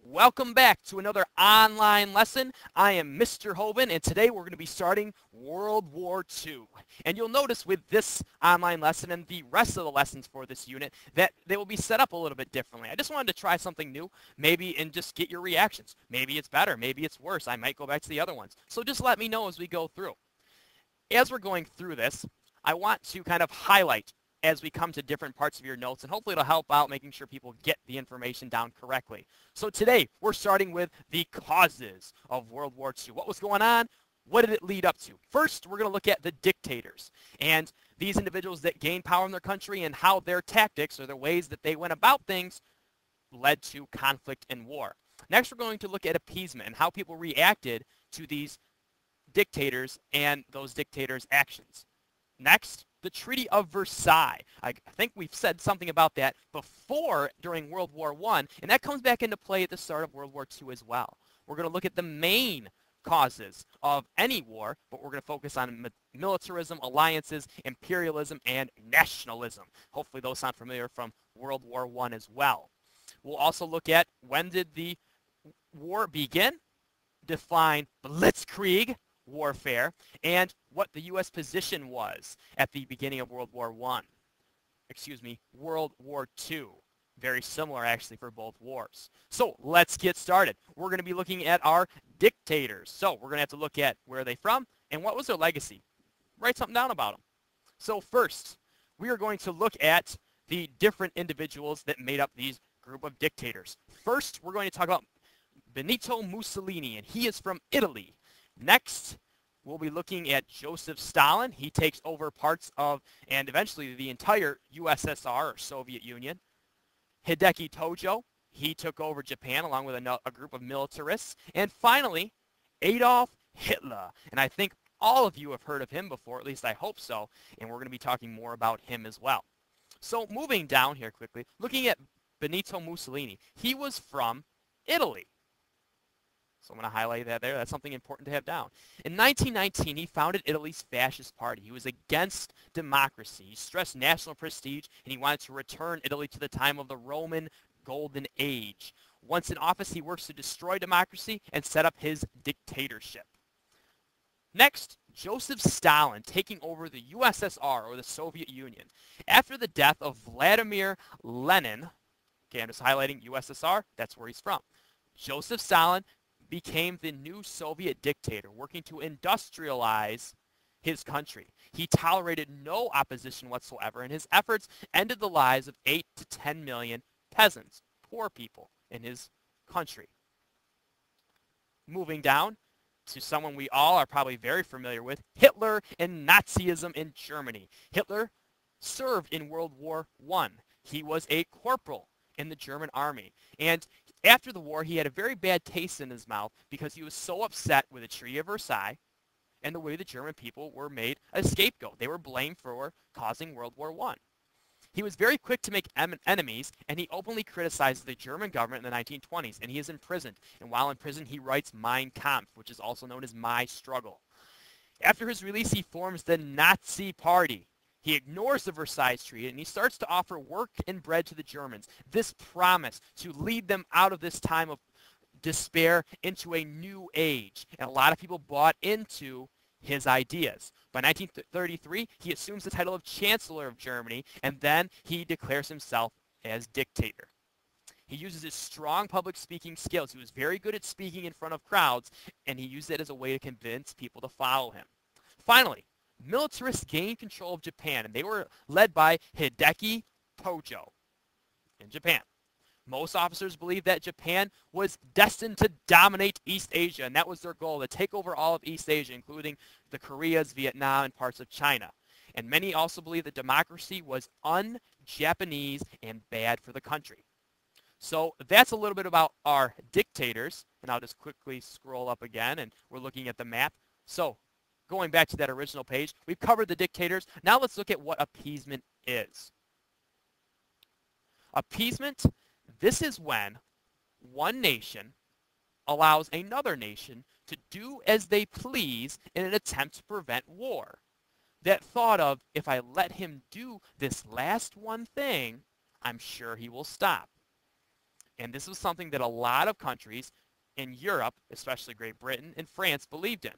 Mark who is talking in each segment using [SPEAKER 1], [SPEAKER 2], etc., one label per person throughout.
[SPEAKER 1] Welcome back to another online lesson. I am Mr. Hoban, and today we're going to be starting World War II. And you'll notice with this online lesson and the rest of the lessons for this unit that they will be set up a little bit differently. I just wanted to try something new, maybe, and just get your reactions. Maybe it's better, maybe it's worse. I might go back to the other ones. So just let me know as we go through. As we're going through this, I want to kind of highlight as we come to different parts of your notes, and hopefully it'll help out making sure people get the information down correctly. So today, we're starting with the causes of World War II. What was going on? What did it lead up to? First, we're going to look at the dictators and these individuals that gained power in their country and how their tactics or the ways that they went about things led to conflict and war. Next, we're going to look at appeasement and how people reacted to these dictators and those dictators' actions. Next, the Treaty of Versailles. I think we've said something about that before during World War I, and that comes back into play at the start of World War II as well. We're going to look at the main causes of any war, but we're going to focus on militarism, alliances, imperialism, and nationalism. Hopefully those sound familiar from World War I as well. We'll also look at when did the war begin, define blitzkrieg warfare, and what the U.S. position was at the beginning of World War II. Very similar, actually, for both wars. So let's get started. We're going to be looking at our dictators. So we're going to have to look at where are they from and what was their legacy. Write something down about them. So first, we are going to look at the different individuals that made up these group of dictators. First, we're going to talk about Benito Mussolini, and he is from Italy. Next, we'll be looking at Joseph Stalin. He takes over parts of, and eventually the entire USSR, or Soviet Union. Hideki Tojo, he took over Japan along with a group of militarists. And finally, Adolf Hitler. And I think all of you have heard of him before, at least I hope so, and we're going to be talking more about him as well. So moving down here quickly, looking at Benito Mussolini, he was from Italy. So I'm going to highlight that there. That's something important to have down. In 1919, he founded Italy's fascist party. He was against democracy. He stressed national prestige, and he wanted to return Italy to the time of the Roman Golden Age. Once in office, he works to destroy democracy and set up his dictatorship. Next, Joseph Stalin taking over the USSR, or the Soviet Union. After the death of Vladimir Lenin, okay, I'm just highlighting USSR, that's where he's from. Joseph Stalin became the new Soviet dictator, working to industrialize his country. He tolerated no opposition whatsoever, and his efforts ended the lives of 8 to 10 million peasants, poor people in his country. Moving down to someone we all are probably very familiar with, Hitler and Nazism in Germany. Hitler served in World War I. He was a corporal in the German army, and after the war, he had a very bad taste in his mouth because he was so upset with the Treaty of Versailles and the way the German people were made a scapegoat. They were blamed for causing World War I. He was very quick to make enemies, and he openly criticized the German government in the 1920s, and he is imprisoned. And while in prison, he writes Mein Kampf, which is also known as My Struggle. After his release, he forms the Nazi Party. He ignores the Versailles Treaty, and he starts to offer work and bread to the Germans. This promise to lead them out of this time of despair into a new age. And a lot of people bought into his ideas. By 1933, he assumes the title of Chancellor of Germany, and then he declares himself as dictator. He uses his strong public speaking skills. He was very good at speaking in front of crowds, and he used it as a way to convince people to follow him. Finally, militarists gained control of Japan, and they were led by Hideki Tojo in Japan. Most officers believed that Japan was destined to dominate East Asia, and that was their goal, to take over all of East Asia, including the Koreas, Vietnam, and parts of China. And many also believed that democracy was un-Japanese and bad for the country. So that's a little bit about our dictators, and I'll just quickly scroll up again, and we're looking at the map. So going back to that original page, we've covered the dictators. Now let's look at what appeasement is. Appeasement, this is when one nation allows another nation to do as they please in an attempt to prevent war. That thought of, if I let him do this last one thing, I'm sure he will stop. And this was something that a lot of countries in Europe, especially Great Britain and France, believed in.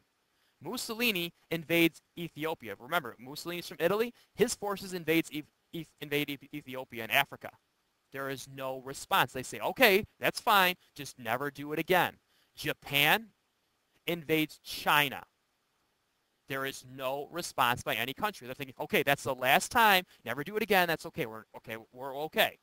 [SPEAKER 1] Mussolini invades Ethiopia. Remember, Mussolini's from Italy. His forces invade Ethiopia and Africa. There is no response. They say, okay, that's fine. Just never do it again. Japan invades China. There is no response by any country. They're thinking, okay, that's the last time. Never do it again. That's okay. We're okay.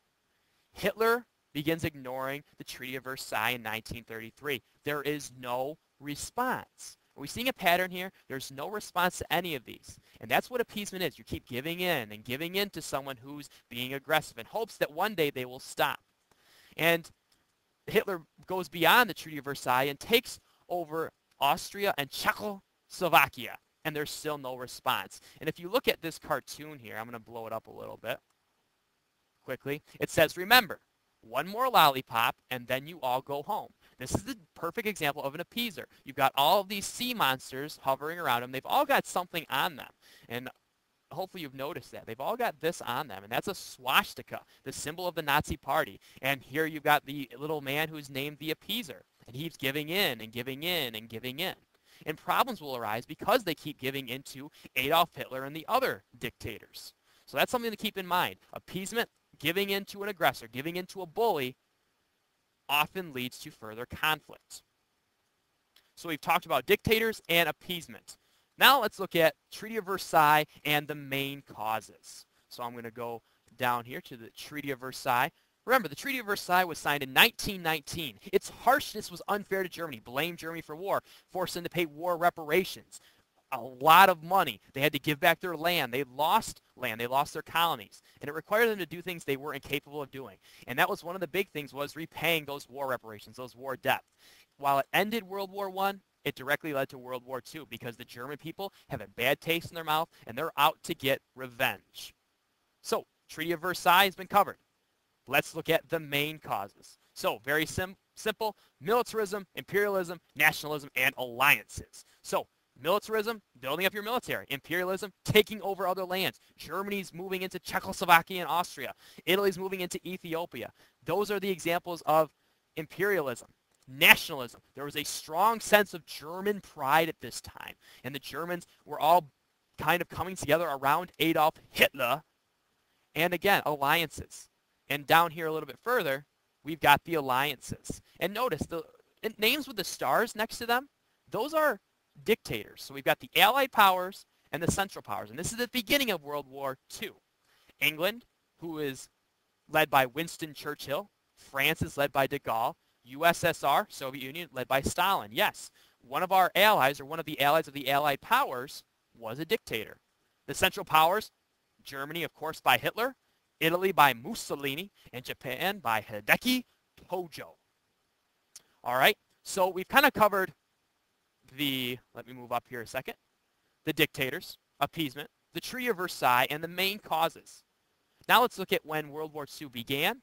[SPEAKER 1] Hitler begins ignoring the Treaty of Versailles in 1933. There is no response. Are we seeing a pattern here? There's no response to any of these. And that's what appeasement is. You keep giving in and giving in to someone who's being aggressive in hopes that one day they will stop. And Hitler goes beyond the Treaty of Versailles and takes over Austria and Czechoslovakia. And there's still no response. And if you look at this cartoon here, I'm going to blow it up a little bit quickly. It says, remember, one more lollipop and then you all go home. This is the perfect example of an appeaser. You've got all of these sea monsters hovering around them. They've all got something on them. And hopefully you've noticed that. They've all got this on them. And that's a swastika, the symbol of the Nazi party. And here you've got the little man who's named the appeaser. And he's giving in and giving in and giving in. And problems will arise because they keep giving in to Adolf Hitler and the other dictators. So that's something to keep in mind. Appeasement, giving in to an aggressor, giving in to a bully, often leads to further conflict. So we've talked about dictators and appeasement. Now let's look at Treaty of Versailles and the main causes. So I'm going to go down here to the Treaty of Versailles. Remember, the Treaty of Versailles was signed in 1919. Its harshness was unfair to Germany. Blamed Germany for war. Forced them to pay war reparations. A lot of money. They had to give back their land. They lost land. They lost their colonies. And it required them to do things they weren't incapable of doing. And that was one of the big things, was repaying those war reparations, those war debts. While it ended World War I, it directly led to World War II because the German people have a bad taste in their mouth and they're out to get revenge. So, Treaty of Versailles has been covered. Let's look at the main causes. So, very simple: militarism, imperialism, nationalism, and alliances. So, militarism, building up your military. Imperialism, taking over other lands. Germany's moving into Czechoslovakia and Austria. Italy's moving into Ethiopia. Those are the examples of imperialism. Nationalism. There was a strong sense of German pride at this time. And the Germans were all kind of coming together around Adolf Hitler. And again, alliances. And down here a little bit further, we've got the alliances. And notice the names with the stars next to them, those are dictators. So we've got the Allied powers and the Central powers. And this is the beginning of World War II. England, who is led by Winston Churchill. France is led by de Gaulle. USSR, Soviet Union, led by Stalin. Yes, one of our allies, or one of the allies of the Allied powers, was a dictator. The Central powers, Germany, of course, by Hitler. Italy by Mussolini, and Japan by Hideki Tojo. All right, so we've kind of covered let me move up here a second, the dictators, appeasement, the Treaty of Versailles, and the main causes. Now let's look at when World War II began,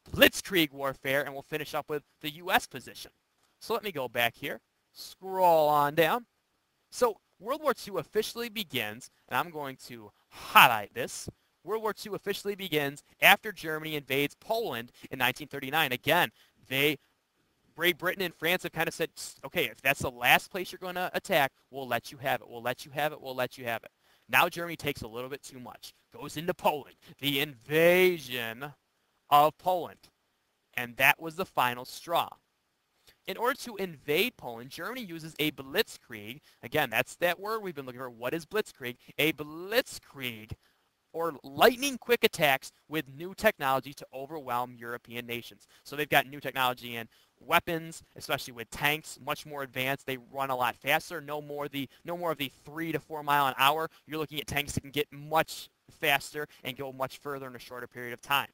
[SPEAKER 1] blitzkrieg warfare, and we'll finish up with the U.S. position. So let me go back here, scroll on down. So World War II officially begins, and I'm going to highlight this. World War II officially begins after Germany invades Poland in 1939. Again, Great Britain and France have kind of said, okay, if that's the last place you're going to attack, we'll let you have it. We'll let you have it. We'll let you have it. Now Germany takes a little bit too much, goes into Poland, the invasion of Poland. And that was the final straw. In order to invade Poland, Germany uses a blitzkrieg. Again, that's that word we've been looking for. What is blitzkrieg? A blitzkrieg, or lightning quick attacks with new technology to overwhelm European nations. So they've got new technology in weapons, especially with tanks, much more advanced. They run a lot faster. No more of the 3 to 4 mile an hour. You're looking at tanks that can get much faster and go much further in a shorter period of time.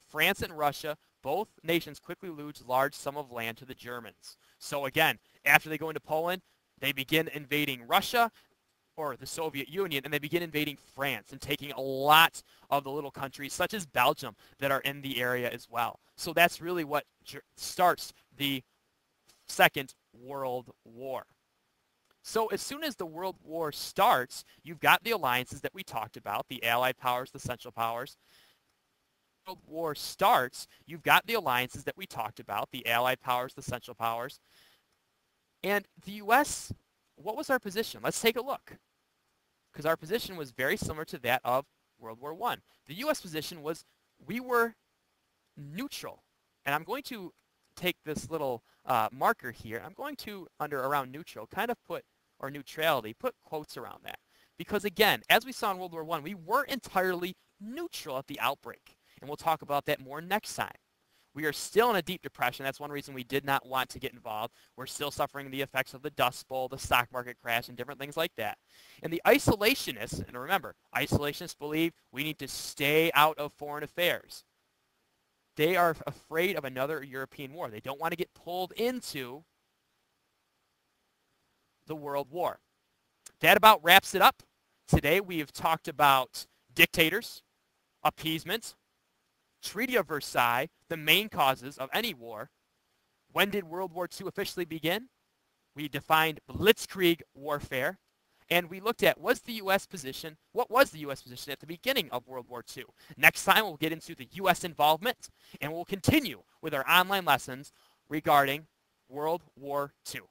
[SPEAKER 1] France and Russia, both nations quickly lose large sum of land to the Germans. So again, after they go into Poland, they begin invading Russia, or the Soviet Union, and they begin invading France and taking a lot of the little countries, such as Belgium, that are in the area as well. So that's really what starts the Second World War. So as soon as the World War starts, you've got the alliances that we talked about, the Allied powers, the Central powers. World War starts, you've got the alliances that we talked about, the Allied powers, the Central Powers. And the U.S., what was our position? Let's take a look. Because our position was very similar to that of World War I. The U.S. position was we were neutral. And I'm going to take this little marker here. I'm going to, around neutral, kind of put, or neutrality, put quotes around that. Because again, as we saw in World War I, we weren't entirely neutral at the outbreak. And we'll talk about that more next time. We are still in a deep depression. That's one reason we did not want to get involved. We're still suffering the effects of the Dust Bowl, the stock market crash, and different things like that. And the isolationists, and remember, isolationists believe we need to stay out of foreign affairs. They are afraid of another European war. They don't want to get pulled into the World War. That about wraps it up. Today we have talked about dictators, appeasement, Treaty of Versailles, the main causes of any war. When did World War II officially begin? We defined blitzkrieg warfare. And we looked at what was the U.S. position at the beginning of World War II. Next time we'll get into the U.S. involvement, and we'll continue with our online lessons regarding World War II.